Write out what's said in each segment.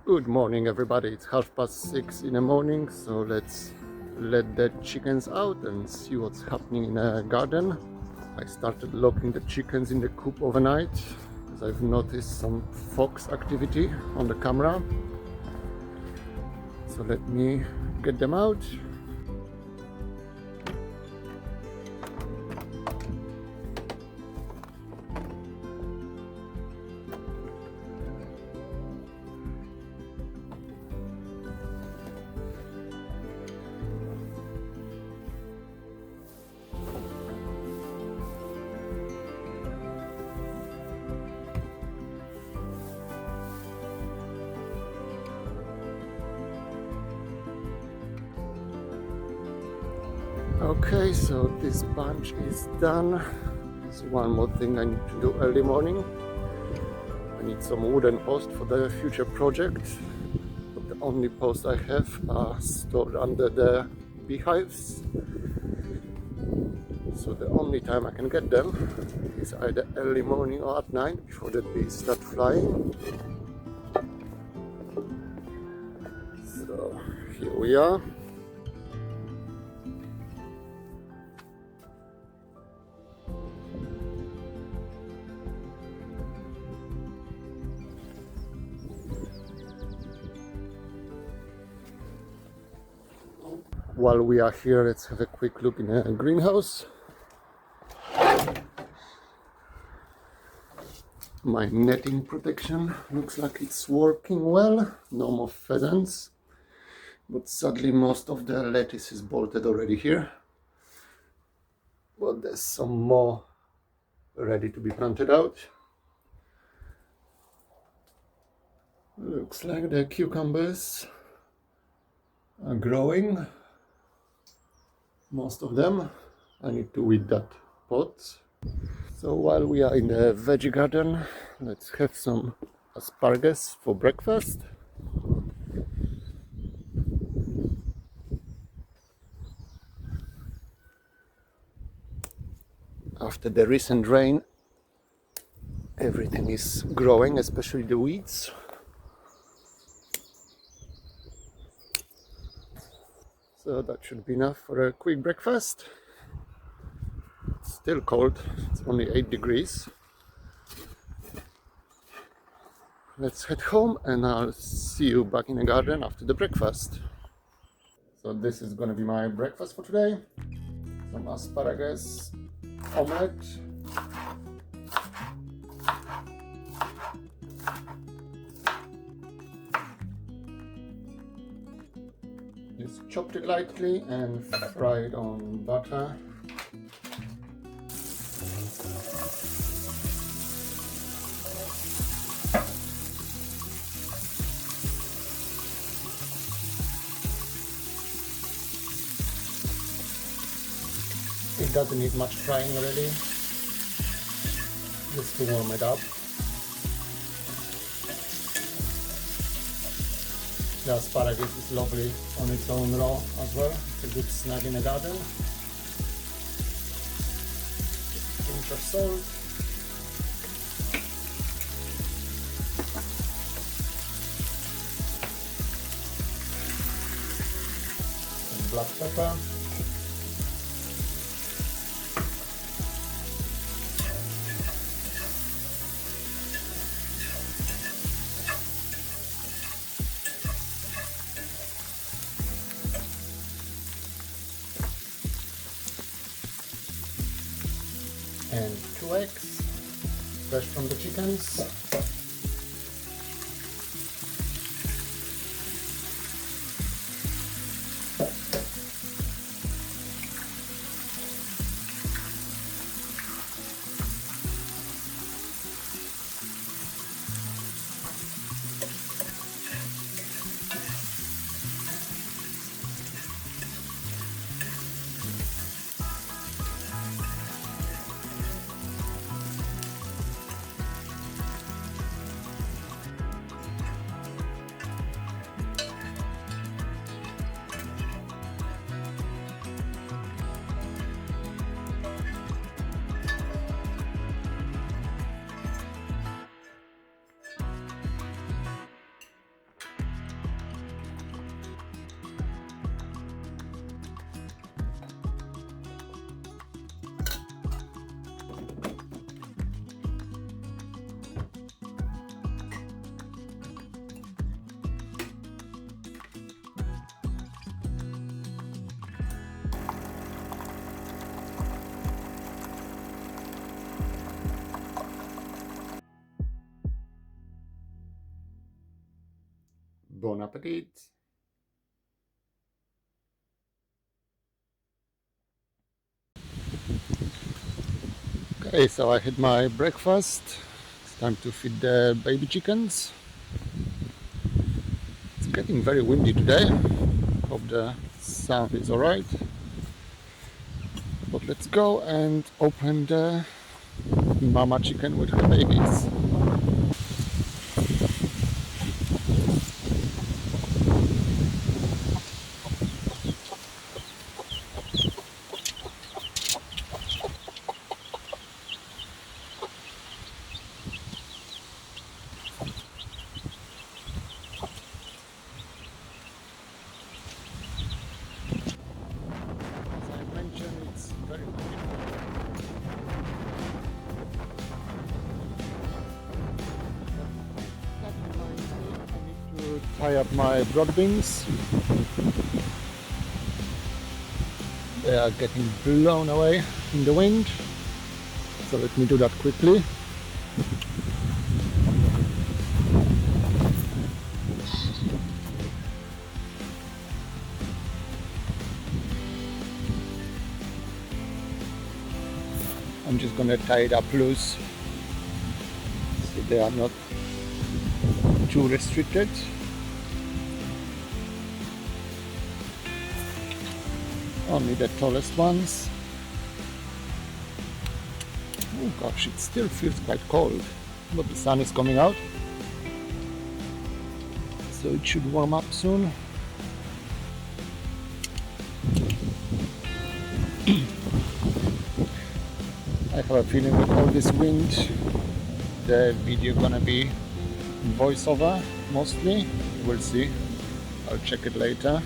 Good morning, everybody. It's 6:30 in the morning, so let's let the chickens out and see what's happening in the garden. I started locking the chickens in the coop overnight as I've noticed some fox activity on the camera. So let me get them out. Okay, so this bunch is done. There's one more thing I need to do early morning. I need some wooden posts for the future project, but the only posts I have are stored under the beehives. So the only time I can get them is either early morning or at night before the bees start flying. So here we are. While we are here, let's have a quick look in a greenhouse. My netting protection looks like it's working well. No more pheasants, but sadly most of the lettuce is bolted already here. But there's some more ready to be planted out. Looks like the cucumbers are growing. Most of them. I need to weed that pot. So while we are in the veggie garden, let's have some asparagus for breakfast. After the recent rain, everything is growing, especially the weeds. So that should be enough for a quick breakfast. It's still cold, it's only 8 degrees. Let's head home and I'll see you back in the garden after the breakfast. So this is gonna be my breakfast for today. Some asparagus, omelette, just chopped it lightly and fried on butter. It doesn't need much frying already, just to warm it up. The asparagus is lovely on its own raw as well. It's a good snack in the garden. Just a pinch of salt. Some black pepper. And 2 eggs, fresh from the chickens. Bon appetit! Okay, so I had my breakfast. It's time to feed the baby chickens. It's getting very windy today. Hope the sound is alright. But let's go and open the mama chicken with her babies. As I mentioned, it's very windy. That reminds me, I need to tie up my broad beans. They are getting blown away in the wind. So let me do that quickly. I'm just gonna tie it up loose so they are not too restricted. Only the tallest ones. Oh gosh, it still feels quite cold, but the sun is coming out, so it should warm up soon. I have a feeling with all this wind, the video gonna be voiceover mostly. We'll see. I'll check it later.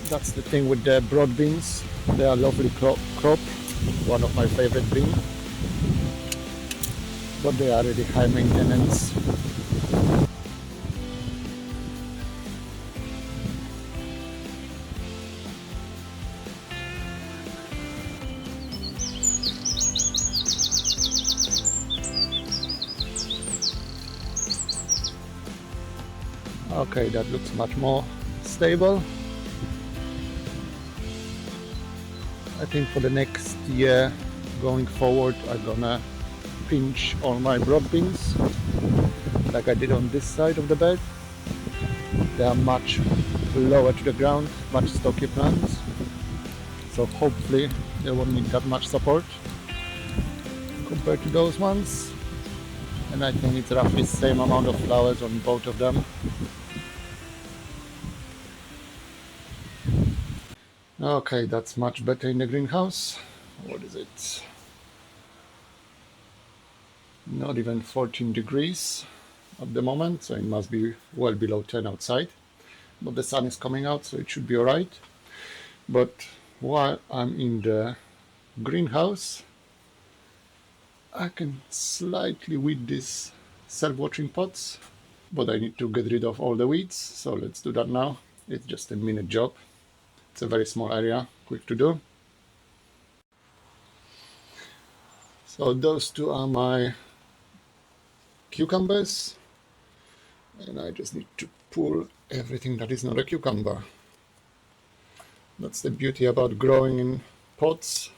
That's the thing with the broad beans. They are lovely crop. One of my favorite beans. But they are really high maintenance. Okay, that looks much more stable. I think for the next year going forward I'm gonna pinch all my broad beans like I did on this side of the bed. They are much lower to the ground, much stockier plants, so hopefully they won't need that much support compared to those ones. And I think it's roughly the same amount of flowers on both of them. Okay, that's much better in the greenhouse. What is it? Not even 14 degrees at the moment, so it must be well below 10 outside. But the sun is coming out, so it should be alright. But while I'm in the greenhouse, I can slightly weed these self-watering pots, but I need to get rid of all the weeds, so let's do that now. It's just a minute job. It's a very small area, quick to do. So those two are my cucumbers, and I just need to pull everything that is not a cucumber. That's the beauty about growing in pots.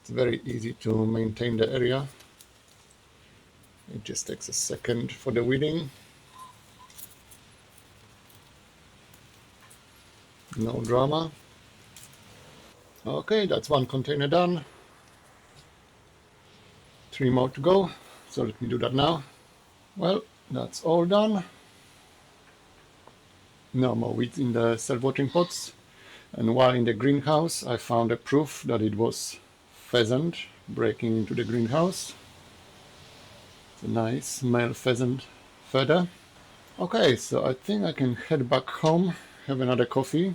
It's very easy to maintain the area. It just takes a second for the weeding. No drama. Okay, that's one container done. 3 more to go, so let me do that now. Well, that's all done. No more weeds in the self-watering pots. And while in the greenhouse, I found a proof that it was pheasant breaking into the greenhouse. It's a nice male pheasant feather. Okay, so I think I can head back home, have another coffee,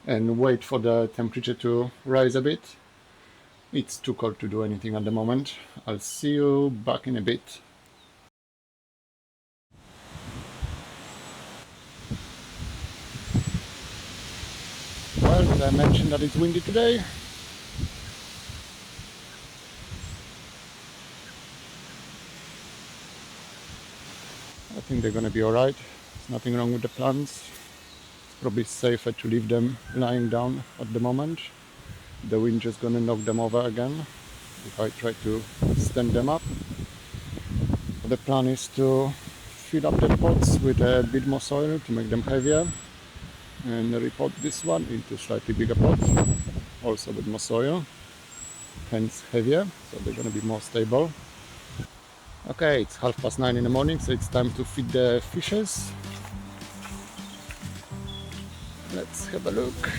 and wait for the temperature to rise a bit. It's too cold to do anything at the moment. I'll see you back in a bit. Well, did I mention that it's windy today? I think they're gonna be alright. There's nothing wrong with the plants. It's probably safer to leave them lying down at the moment. The wind just gonna knock them over again if I try to stand them up. The plan is to fill up the pots with a bit more soil to make them heavier and repot this one into slightly bigger pot, also with more soil, hence heavier, so they're gonna be more stable. Okay, it's 9:30 in the morning, so it's time to feed the fishes. Let's have a look.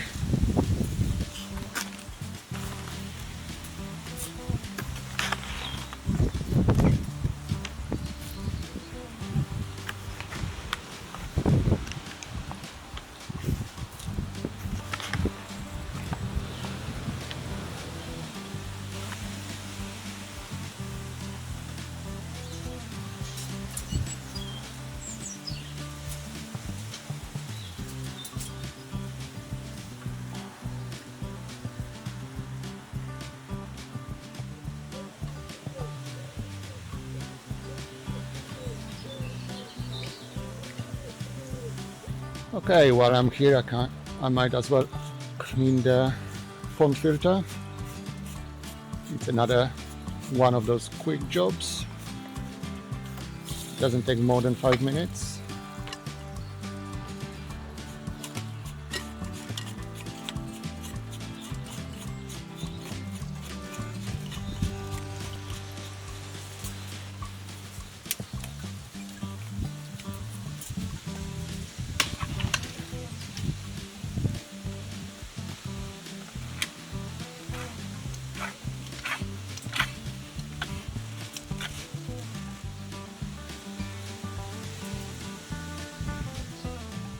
Okay, while I'm here, I might as well clean the pond filter. It's another one of those quick jobs. Doesn't take more than 5 minutes.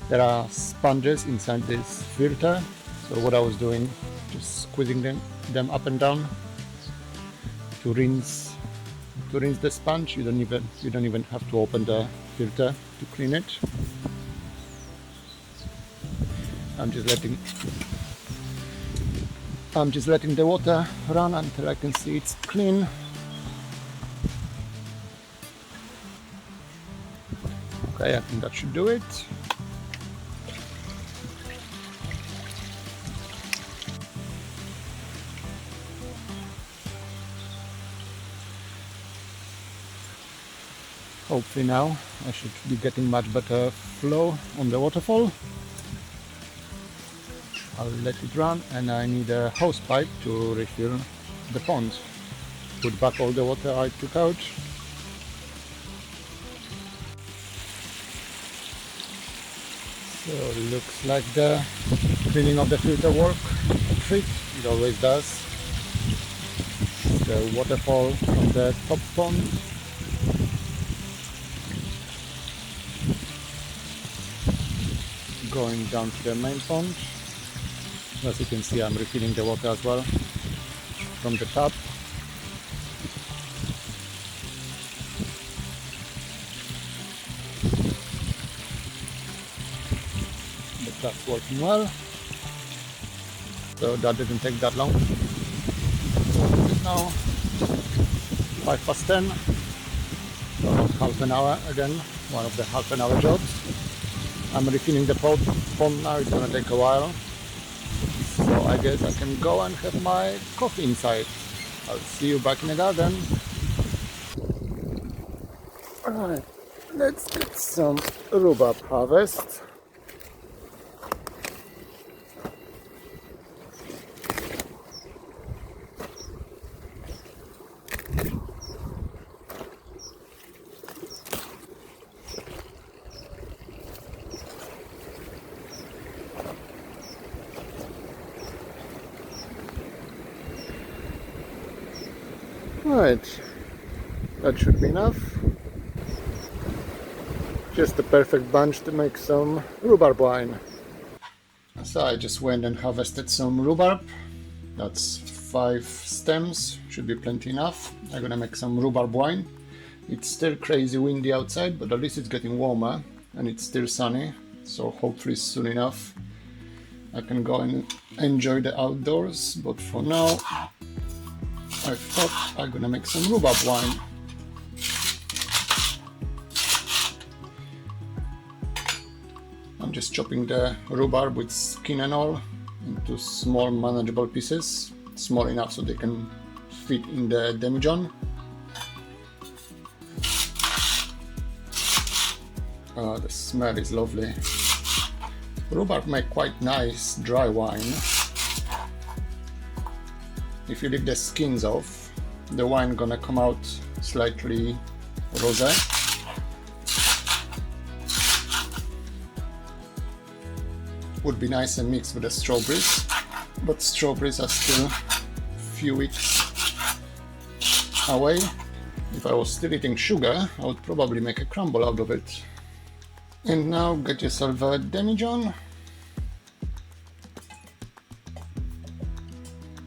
There are sponges inside this filter, so what I was doing, just squeezing them up and down to rinse the sponge. You don't even have to open the filter to clean it. I'm just letting the water run until I can see it's clean. Okay, I think that should do it. Hopefully now I should be getting much better flow on the waterfall. I'll let it run, and I need a hose pipe to refill the pond. Put back all the water I took out. So it looks like the cleaning of the filter work trick. It always does. The waterfall from the top pond. Going down to the main pond. As you can see, I'm refilling the water as well from the tap. The tap's working well, so that didn't take that long. It's now 10:05, so about half an hour again, one of the half an hour jobs. I'm refilling the pond now, it's gonna take a while. So I guess I can go and have my coffee inside. I'll see you back in the garden. Alright, let's get some rhubarb harvest. Right, that should be enough. Just the perfect bunch to make some rhubarb wine. So I just went and harvested some rhubarb. That's 5 stems, should be plenty enough. I'm gonna make some rhubarb wine. It's still crazy windy outside, but at least it's getting warmer and it's still sunny. So hopefully soon enough I can go and enjoy the outdoors. But for now, I thought I'm gonna make some rhubarb wine. I'm just chopping the rhubarb with skin and all into small manageable pieces, small enough so they can fit in the demijohn. Oh, the smell is lovely. Rhubarb make quite nice dry wine. If you leave the skins off, the wine gonna come out slightly rosé. Would be nice and mixed with the strawberries, but strawberries are still a few weeks away. If I was still eating sugar, I would probably make a crumble out of it. And now get yourself a demijohn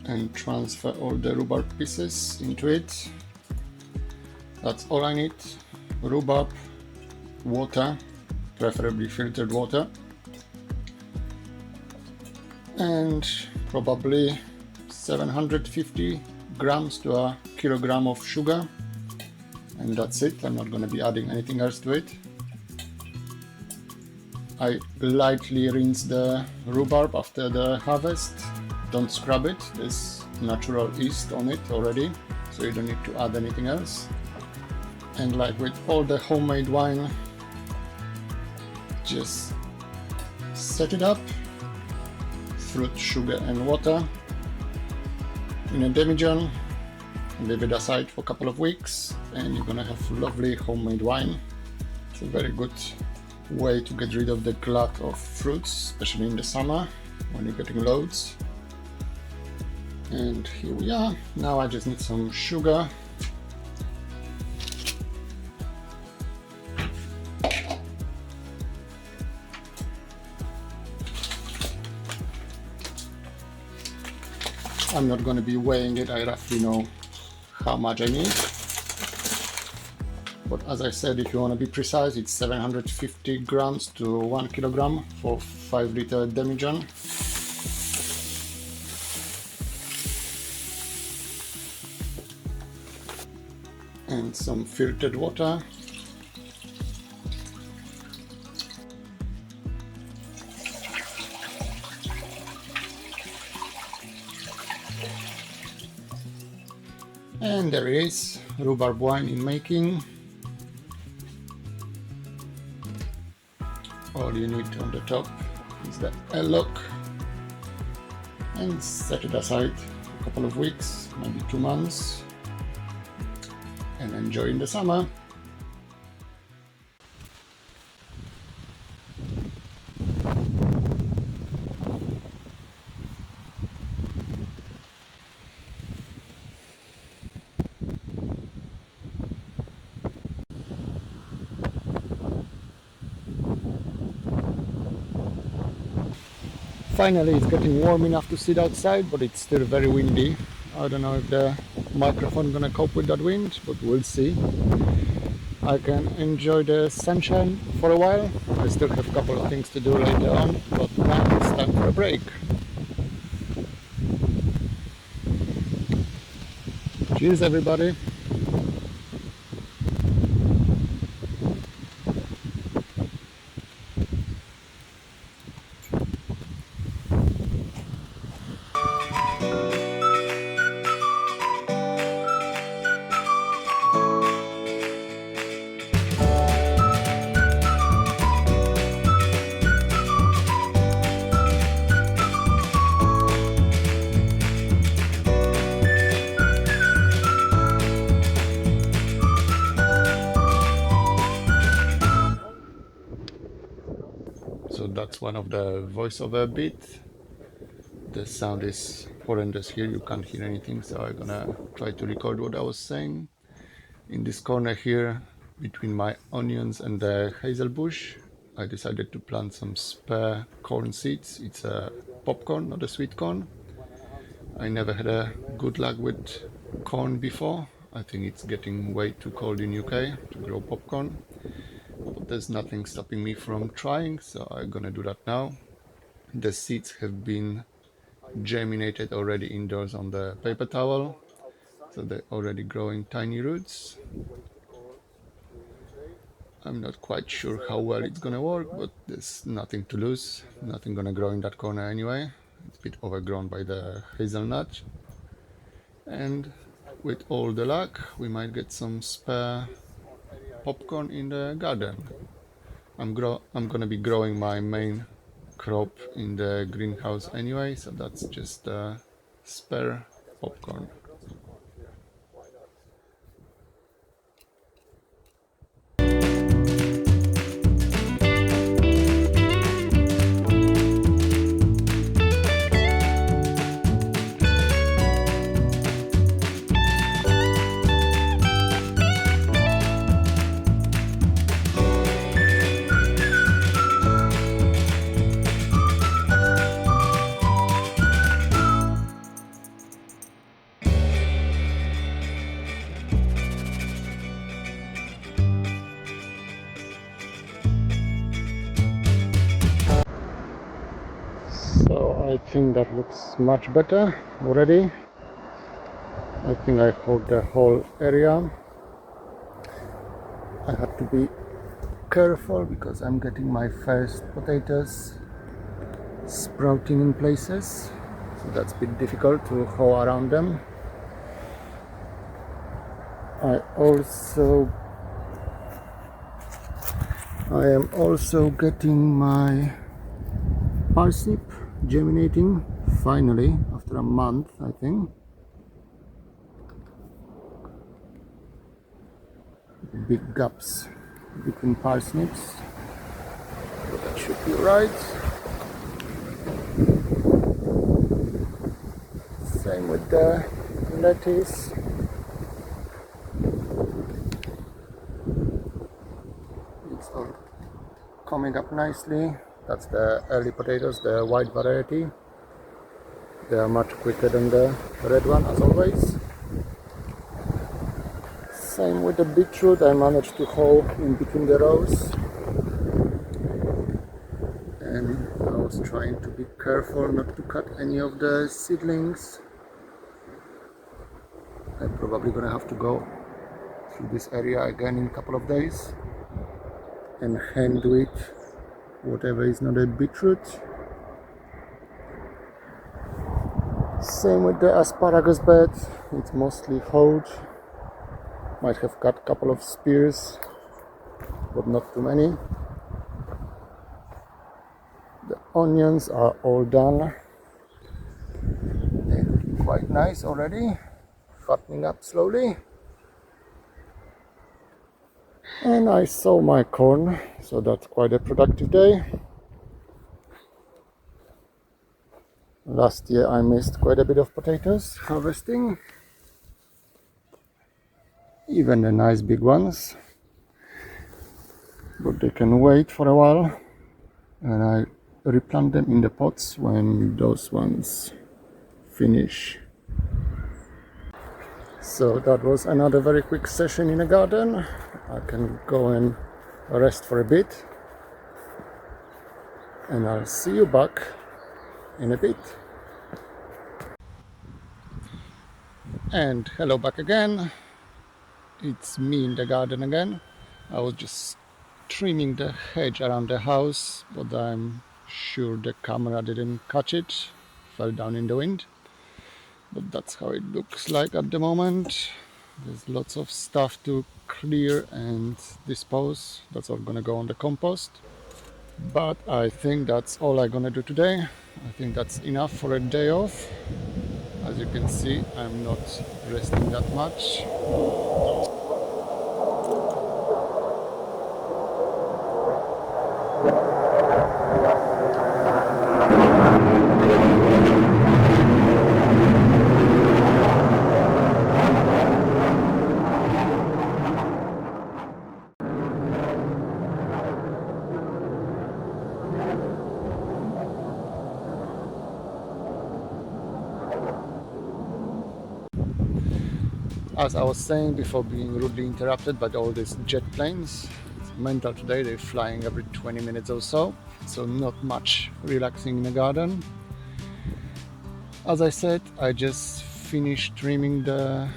and transfer all the rhubarb pieces into it. That's all I need. Rhubarb, water, preferably filtered water, and probably 750 grams to a kilogram of sugar, and that's it. I'm not going to be adding anything else to it. I lightly rinse the rhubarb after the harvest. Don't scrub it, there's natural yeast on it already, so you don't need to add anything else. And like with all the homemade wine, just set it up, fruit, sugar and water in a demijohn, leave it aside for a couple of weeks, and you're gonna have lovely homemade wine. It's a very good way to get rid of the glut of fruits, especially in the summer when you're getting loads. And here we are. Now I just need some sugar. I'm not going to be weighing it, I roughly know how much I need. But as I said, if you want to be precise, it's 750 grams to 1 kilogram for 5 liter demijohn. And some filtered water. And there it is, rhubarb wine in making. All you need on the top is the L-lock, and set it aside for a couple of weeks, maybe 2 months, and enjoy in the summer. Finally, it's getting warm enough to sit outside, but it's still very windy. I don't know if the microphone gonna cope with that wind, but we'll see. I can enjoy the sunshine for a while. I still have a couple of things to do later on, but now it's time for a break. Cheers, everybody. So that's one of the voiceover bit. The sound is horrendous here, you can't hear anything, so I'm gonna try to record what I was saying. In this corner here, between my onions and the hazel bush, I decided to plant some spare corn seeds. It's a popcorn, not a sweet corn. I never had a good luck with corn before. I think it's getting way too cold in UK to grow popcorn. But there's nothing stopping me from trying, so I'm gonna do that now. The seeds have been germinated already indoors on the paper towel, so they're already growing tiny roots. I'm not quite sure how well it's gonna work, but there's nothing to lose. Nothing gonna grow in that corner anyway. It's a bit overgrown by the hazelnut. And with all the luck, we might get some spare popcorn in the garden. I'm gonna be growing my main crop in the greenhouse anyway, so that's just spare popcorn. So I think that looks much better already. I think I hold the whole area. I had to be careful because I'm getting my first potatoes sprouting in places, so that's a bit difficult to hoe around them. I am also getting my parsnip germinating finally after a month, I think. Big gaps between parsnips, but that should be right. Same with the lettuce. It's all coming up nicely. That's the early potatoes, the white variety. They are much quicker than the red one, as always. Same with the beetroot. I managed to hoe in between the rows, and I was trying to be careful not to cut any of the seedlings. I'm probably gonna have to go through this area again in a couple of days and hand weed whatever is not a beetroot. Same with the asparagus bed. It's mostly hoed. Might have cut a couple of spears, but not too many. The onions are all done. They're looking quite nice already, fattening up slowly. And I sow my corn, so that's quite a productive day. Last year I missed quite a bit of potatoes harvesting, even the nice big ones, but they can wait for a while, and I replant them in the pots when those ones finish. So that was another very quick session in the garden. I can go and rest for a bit, and I'll see you back in a bit. And hello back again. It's me in the garden again. I was just trimming the hedge around the house, but I'm sure the camera didn't catch it, fell down in the wind. But that's how it looks like at the moment. There's lots of stuff to clear and dispose. That's all gonna go on the compost. But I think that's all I'm gonna do today. I think that's enough for a day off. As you can see, I'm not resting that much. As I was saying before being rudely interrupted by all these jet planes, it's mental today. They're flying every 20 minutes or so, so not much relaxing in the garden. As I said, I just finished trimming the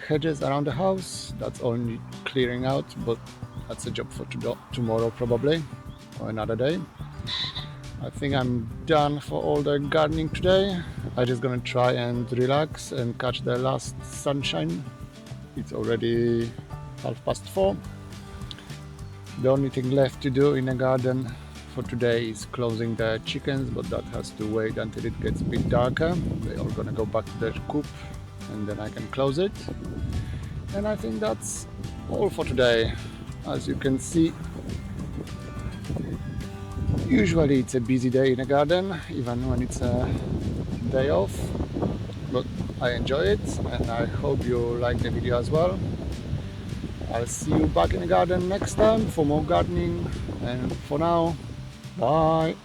hedges around the house. That's all clearing out, but that's a job for tomorrow probably, or another day. I think I'm done for all the gardening today. I'm just gonna try and relax and catch the last sunshine. It's already 4:30. The only thing left to do in the garden for today is closing the chickens, but that has to wait until it gets a bit darker. They're all gonna go back to their coop and then I can close it. And I think that's all for today. As you can see, usually it's a busy day in the garden, even when it's a day off, but I enjoy it and I hope you like the video as well. I'll see you back in the garden next time for more gardening, and for now, bye!